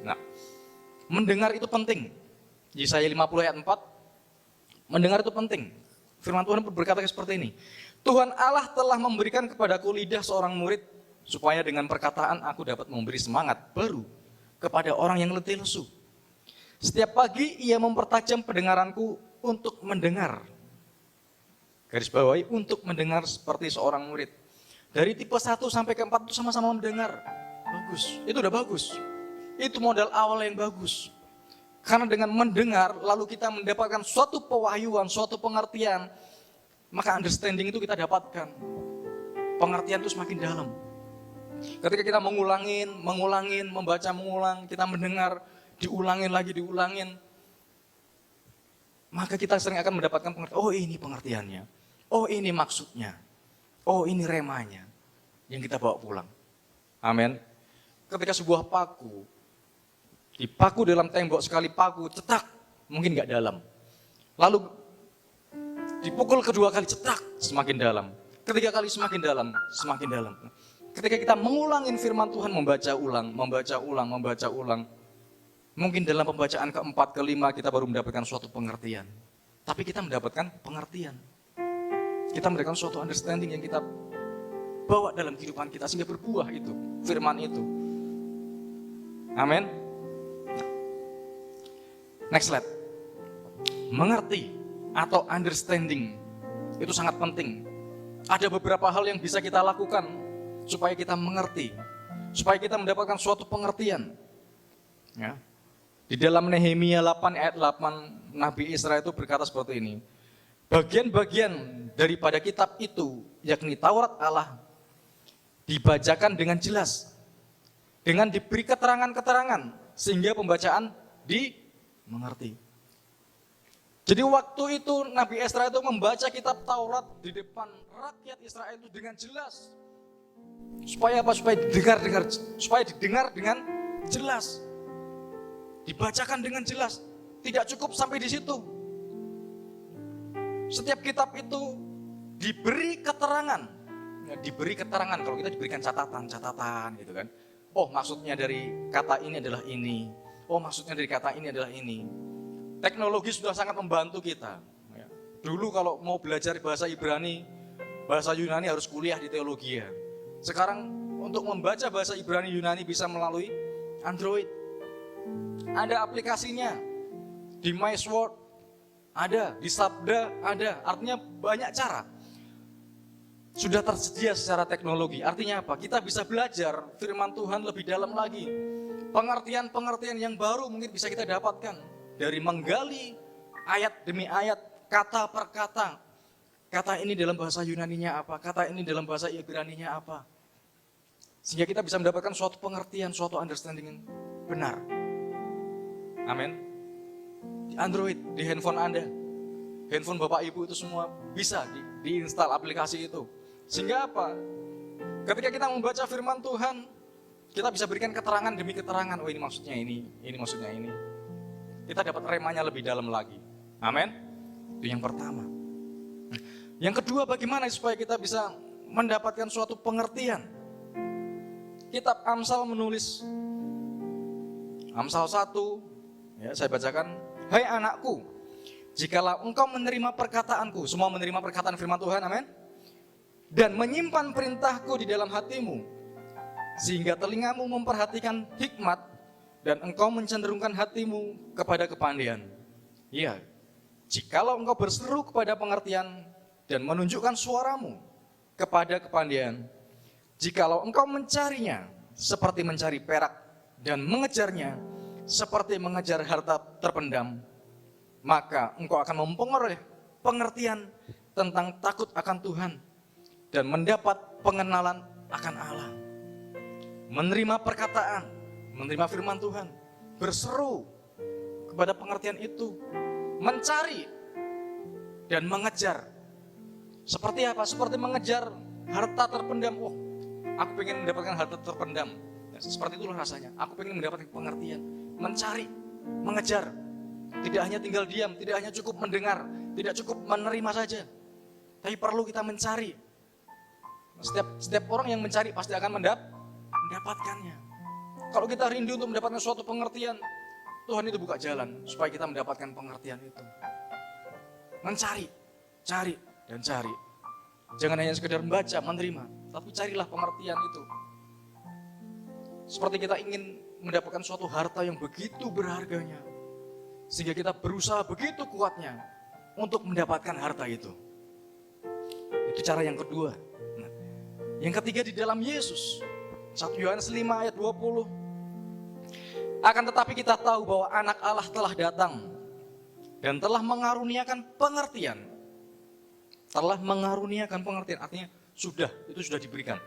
Nah, mendengar itu penting. Yesaya 50 ayat 4, mendengar itu penting. Firman Tuhan berkata seperti ini. Tuhan Allah telah memberikan kepadaku lidah seorang murid, supaya dengan perkataan aku dapat memberi semangat baru kepada orang yang letih lesu. Setiap pagi ia mempertajam pendengaranku untuk mendengar. Garis bawahi, untuk mendengar seperti seorang murid. Dari tipe 1 sampai ke 4 itu sama-sama mendengar. Bagus, itu udah bagus. Itu modal awal yang bagus. Karena dengan mendengar, lalu kita mendapatkan suatu pewahyuan, suatu pengertian, maka understanding itu kita dapatkan. Pengertian itu semakin dalam. Ketika kita mengulangin, membaca mengulang, kita mendengar, diulangin, maka kita sering akan mendapatkan pengertian. Oh ini pengertiannya, oh ini maksudnya, oh ini remanya, yang kita bawa pulang. Amin. Ketika sebuah paku, dipaku dalam tembok sekali paku, cetak, mungkin nggak dalam. Lalu dipukul kedua kali, cetak, semakin dalam. Ketiga kali semakin dalam, semakin dalam. Ketika kita mengulangin firman Tuhan, membaca ulang. Mungkin dalam pembacaan keempat, kelima kita baru mendapatkan suatu pengertian. Tapi kita mendapatkan pengertian. Kita mendapatkan suatu understanding yang kita bawa dalam kehidupan kita sehingga berbuah itu, firman itu. Amin. Next slide. Mengerti atau understanding itu sangat penting. Ada beberapa hal yang bisa kita lakukan supaya kita mengerti, supaya kita mendapatkan suatu pengertian. Ya. Di dalam Nehemia 8 ayat 8, Nabi Israel itu berkata seperti ini. Bagian-bagian daripada kitab itu, yakni Taurat Allah, dibacakan dengan jelas, dengan diberi keterangan-keterangan, sehingga pembacaan dimengerti. Jadi waktu itu Nabi Israel itu membaca kitab Taurat di depan rakyat Israel itu dengan jelas. Supaya apa? Supaya didengar dengan jelas. Dibacakan dengan jelas. Tidak cukup sampai di situ. Setiap kitab itu diberi keterangan. Ya, diberi keterangan, kalau kita diberikan catatan gitu kan. Oh, maksudnya dari kata ini adalah ini. Oh, maksudnya dari kata ini adalah ini. Teknologi sudah sangat membantu kita. Dulu kalau mau belajar bahasa Ibrani, bahasa Yunani harus kuliah di teologi ya. Sekarang untuk membaca bahasa Ibrani Yunani bisa melalui Android. Ada aplikasinya. Di MySword ada, di Sabda ada. Artinya banyak cara. Sudah tersedia secara teknologi. Artinya apa? Kita bisa belajar firman Tuhan lebih dalam lagi. Pengertian-pengertian yang baru mungkin bisa kita dapatkan. Dari menggali ayat demi ayat, kata per kata. Kata ini dalam bahasa Yunaninya apa, kata ini dalam bahasa Ibraninya apa. Sehingga kita bisa mendapatkan suatu pengertian, suatu understanding yang benar. Amin. Di Android, di handphone Anda, handphone Bapak Ibu itu semua bisa diinstal aplikasi itu. Sehingga apa? Ketika kita membaca firman Tuhan, kita bisa berikan keterangan demi keterangan. Oh ini maksudnya ini maksudnya ini. kita dapat remanya lebih dalam lagi. Amin. Itu yang pertama. Yang kedua, bagaimana supaya kita bisa mendapatkan suatu pengertian? Kitab Amsal menulis, Amsal 1, ya, saya bacakan. Hai anakku, jikalau engkau menerima perkataanku, semua menerima perkataan firman Tuhan, amin. Dan menyimpan perintahku di dalam hatimu, sehingga telingamu memperhatikan hikmat, dan engkau mencenderungkan hatimu kepada kepandaian. Iya, jikalau engkau berseru kepada pengertian, dan menunjukkan suaramu kepada kepandaian, jikalau engkau mencarinya seperti mencari perak, dan mengejarnya seperti mengejar harta terpendam, maka engkau akan memperoleh pengertian tentang takut akan Tuhan, dan mendapat pengenalan akan Allah. Menerima perkataan, menerima firman Tuhan, berseru kepada pengertian itu, mencari dan mengejar. Seperti apa? Seperti mengejar harta terpendam. Oh, aku pengen mendapatkan harta terpendam. Ya, seperti itulah rasanya. Aku pengen mendapatkan pengertian, mencari, mengejar. Tidak hanya tinggal diam, tidak hanya cukup mendengar, tidak cukup menerima saja, tapi perlu kita mencari. Setiap orang yang mencari pasti akan mendapatkannya. Kalau kita rindu untuk mendapatkan suatu pengertian, Tuhan itu buka jalan supaya kita mendapatkan pengertian itu. Mencari, cari, dan cari. Jangan hanya sekedar membaca, menerima, tapi carilah pengertian itu. Seperti kita ingin mendapatkan suatu harta yang begitu berharganya, sehingga kita berusaha begitu kuatnya untuk mendapatkan harta itu. Itu cara yang kedua. Yang ketiga, di dalam Yesus. 1 Yohanes 5 ayat 20. Akan tetapi kita tahu bahwa anak Allah telah datang dan telah mengaruniakan pengertian. Telah mengaruniakan pengertian, artinya itu sudah diberikan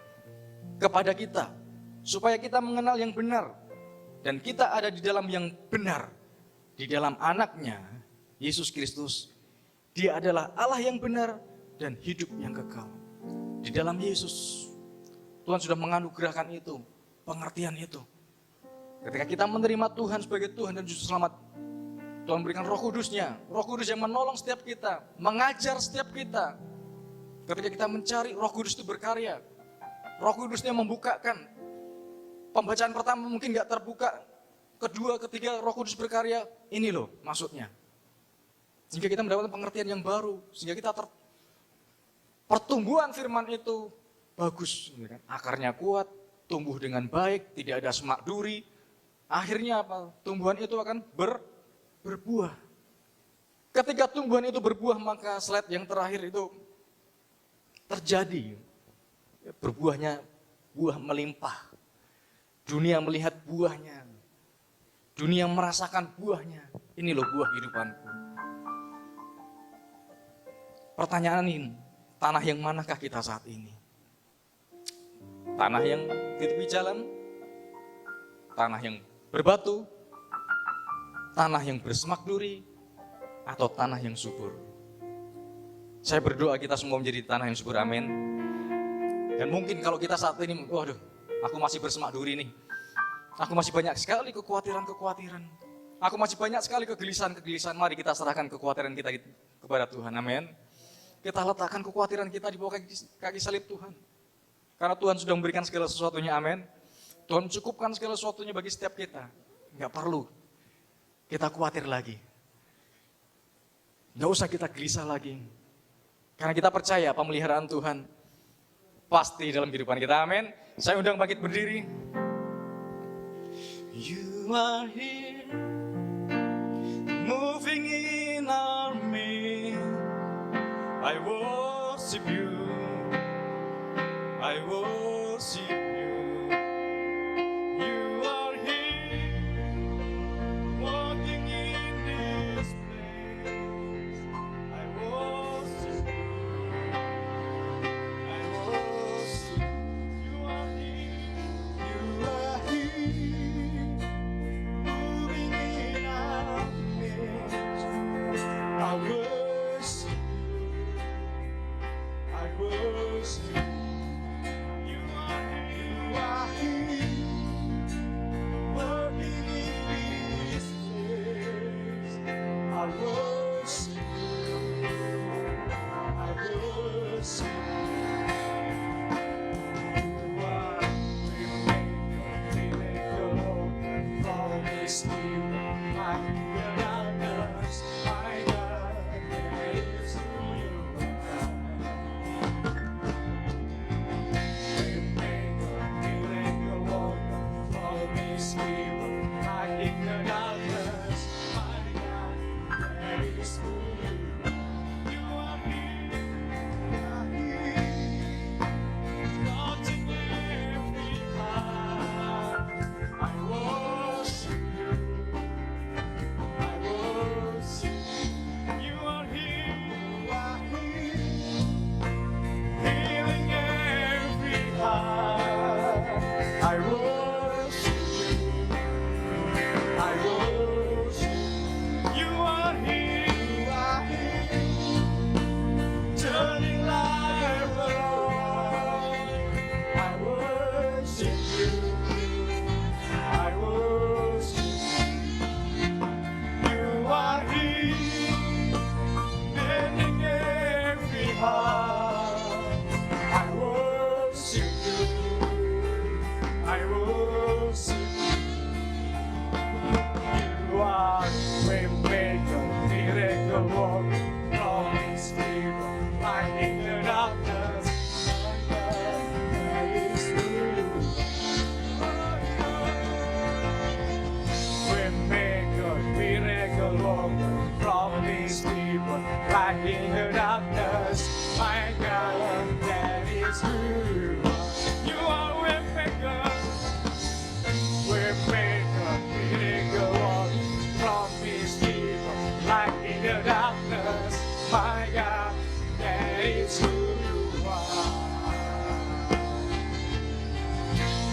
kepada kita, supaya kita mengenal yang benar, dan kita ada di dalam yang benar, di dalam anaknya, Yesus Kristus. Dia adalah Allah yang benar dan hidup yang kekal. Di dalam Yesus, Tuhan sudah menganugerahkan itu, pengertian itu. Ketika kita menerima Tuhan sebagai Tuhan dan Juru Selamat, Tuhan berikan Roh Kudus-Nya, Roh Kudus yang menolong setiap kita, mengajar setiap kita. Ketika kita mencari, Roh Kudus itu berkarya. Roh Kudus-Nya membukakan. Pembacaan pertama mungkin gak terbuka, kedua, ketiga, Roh Kudus berkarya. Ini loh maksudnya. Sehingga kita mendapatkan pengertian yang baru, sehingga kita pertumbuhan firman itu bagus, akarnya kuat, tumbuh dengan baik, tidak ada semak duri. Akhirnya apa? Tumbuhan itu akan berbuah. Ketika tumbuhan itu berbuah, maka slide yang terakhir itu terjadi. Berbuahnya, buah melimpah. Dunia melihat buahnya. Dunia merasakan buahnya. Ini loh buah kehidupanku. Pertanyaan ini, tanah yang manakah kita saat ini? Tanah yang di tepi jalan, tanah yang berbatu, tanah yang bersemak duri, atau tanah yang subur? Saya berdoa kita semua menjadi tanah yang subur, amin. Dan mungkin kalau kita saat ini, waduh, aku masih bersemak duri nih. Aku masih banyak sekali kekhawatiran. Aku masih banyak sekali kegelisahan. Mari kita serahkan kekhawatiran kita kepada Tuhan, amin. Kita letakkan kekhawatiran kita di bawah kaki salib Tuhan. Karena Tuhan sudah memberikan segala sesuatunya, amin. Tuhan cukupkan segala sesuatunya bagi setiap kita. Enggak perlu kita khawatir lagi. Enggak usah kita gelisah lagi. Karena kita percaya pemeliharaan Tuhan pasti dalam kehidupan kita, amin. Saya undang bangkit berdiri. You are here, moving in our midst. I worship you, I worship you. You are here, walking in this place. I worship you, I worship you. You are here, moving in His Spirit light in the darkness. My God, that is who you are. Waymaker, miracle worker, follow His Spirit light in the darkness. My God, that is who you are. You are here, touching every heart. I worship you. I worship you. You are here, healing every heart. I worship you. I worship you. You are here, turning life around. I worship you. I worship you. You are here, mending every heart. I worship you. I worship you. You are waymaker, miracle worker, promise keeper, light in the darkness. That is who you are. Waymaker, miracle worker, promise keeper, light in the darkness. My God, that is who you are. You are waymaker. Waymaker, miracle worker, promise keeper, light in the darkness. My God, that is who you are.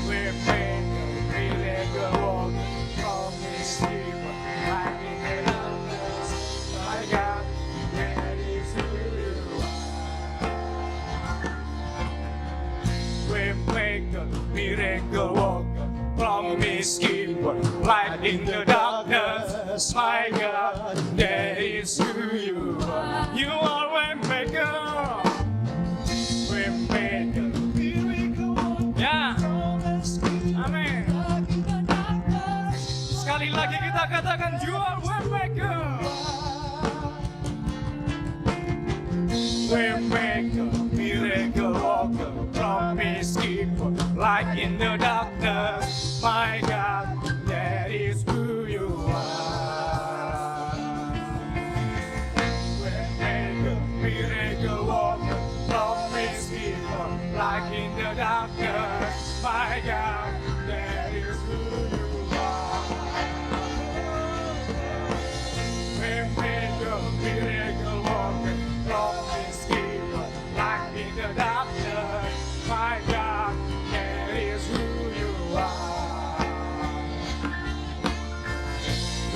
Waymaker, miracle worker, promise keeper, light in the darkness. My God, that is who you are. Waymaker, miracle worker, promise keeper, light in the darkness. My God, that is who you are. You are waymaker, waymaker, miracle worker. Ya, amin. Sekali lagi kita katakan you are waymaker. Waymaker, miracle worker, promise keeper, light in the darkness. My God, that is who you are. Waymaker, miracle worker, promise keeper, light in the darkness. My God, that is who you are. Waymaker, miracle worker, promise keeper, light in the darkness. My God, that is who you are.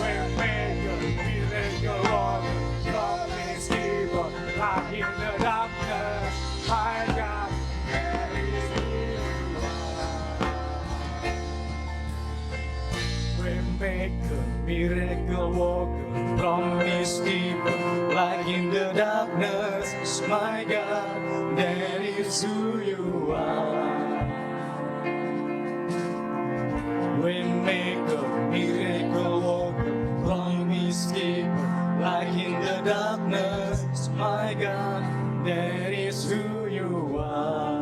Waymaker, miracle worker, promise keeper, light in the darkness. My God, that is who you are. Waymaker, miracle worker, promise keeper, light in the darkness. My God, that is who you are. Waymaker, miracle worker, promise keeper, light in the darkness. My God, that is who you are.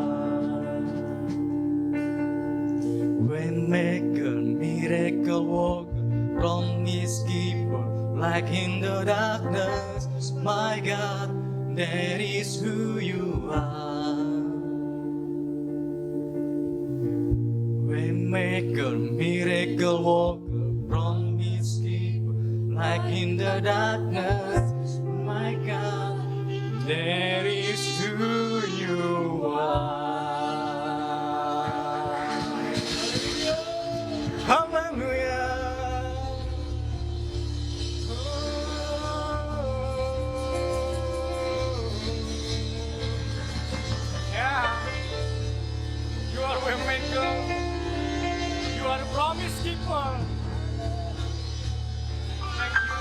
Waymaker, miracle worker, promise keeper, light in the darkness. My God, that is who you are. Waymaker, miracle worker, promise keeper, light in the darkness. My God, that is who you are. Hallelujah. Yeah. You are waymaker. You are promise keeper. Thank you.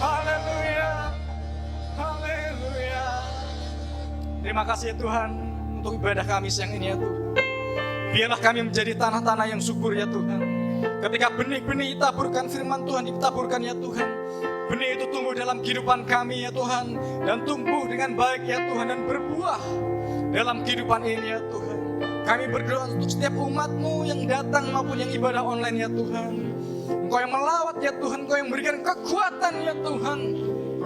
Haleluya. Haleluya. Terima kasih ya Tuhan untuk ibadah kami siang ini ya Tuhan. Biarlah kami menjadi tanah-tanah yang subur ya Tuhan. Ketika benih-benih ditaburkan, firman Tuhan ditaburkan ya Tuhan, benih itu tumbuh dalam kehidupan kami ya Tuhan, dan tumbuh dengan baik ya Tuhan, dan berbuah dalam kehidupan ini ya Tuhan. Kami berdoa untuk setiap umat-Mu yang datang maupun yang ibadah online ya Tuhan. Engkau yang melawat ya Tuhan, Engkau yang memberikan kekuatan ya Tuhan.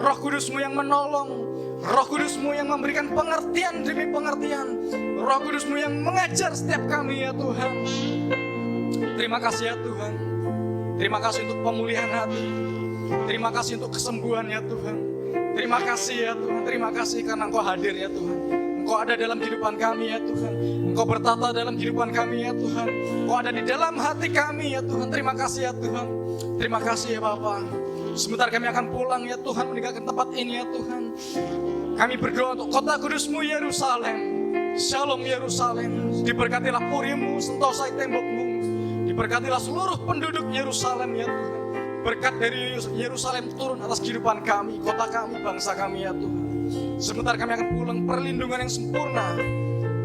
Roh Kudus-Mu yang menolong, Roh Kudus-Mu yang memberikan pengertian demi pengertian, Roh Kudus-Mu yang mengajar setiap kami ya Tuhan. Terima kasih ya Tuhan. Terima kasih untuk pemulihan hati. Terima kasih untuk kesembuhan ya Tuhan. Terima kasih ya Tuhan. Terima kasih karena Engkau hadir ya Tuhan. Engkau ada dalam kehidupan kami ya Tuhan. Engkau bertata dalam kehidupan kami ya Tuhan. Engkau ada di dalam hati kami ya Tuhan. Terima kasih ya Tuhan. Terima kasih ya Bapa. Sebentar kami akan pulang ya Tuhan, meninggalkan tempat ini ya Tuhan. Kami berdoa untuk kota kudus-Mu Yerusalem. Shalom Yerusalem. Diberkatilah Puri-Mu, sentosai tembok-Mu. Diberkatilah seluruh penduduk Yerusalem ya Tuhan. Berkat dari Yerusalem turun atas kehidupan kami, kota kami, bangsa kami ya Tuhan. Sebentar kami akan pulang, perlindungan yang sempurna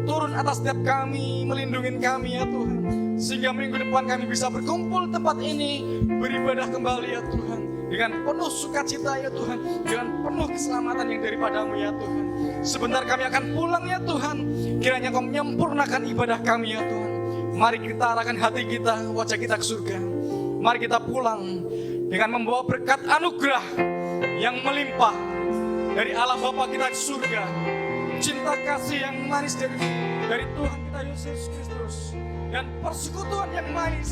turun atas setiap kami, melindungi kami ya Tuhan. Sehingga minggu depan kami bisa berkumpul tempat ini, beribadah kembali ya Tuhan. Dengan penuh sukacita ya Tuhan, dengan penuh keselamatan yang daripada-Mu ya Tuhan. Sebentar kami akan pulang ya Tuhan. Kiranya Kau menyempurnakan ibadah kami ya Tuhan. Mari kita arahkan hati kita, wajah kita ke surga. Mari kita pulang dengan membawa berkat anugerah yang melimpah dari Allah Bapa kita di surga. Cinta kasih yang manis dari Tuhan kita Yesus Kristus, dan persekutuan yang manis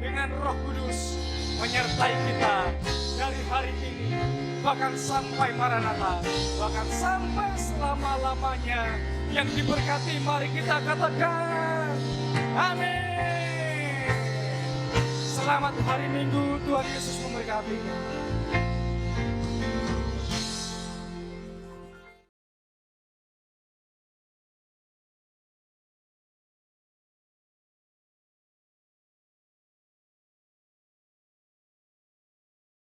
dengan Roh Kudus menyertai kita dari hari ini, bahkan sampai Maranatha, bahkan sampai selama-lamanya. Yang diberkati mari kita katakan amin. Selamat hari Minggu, Tuhan Yesus memberkati.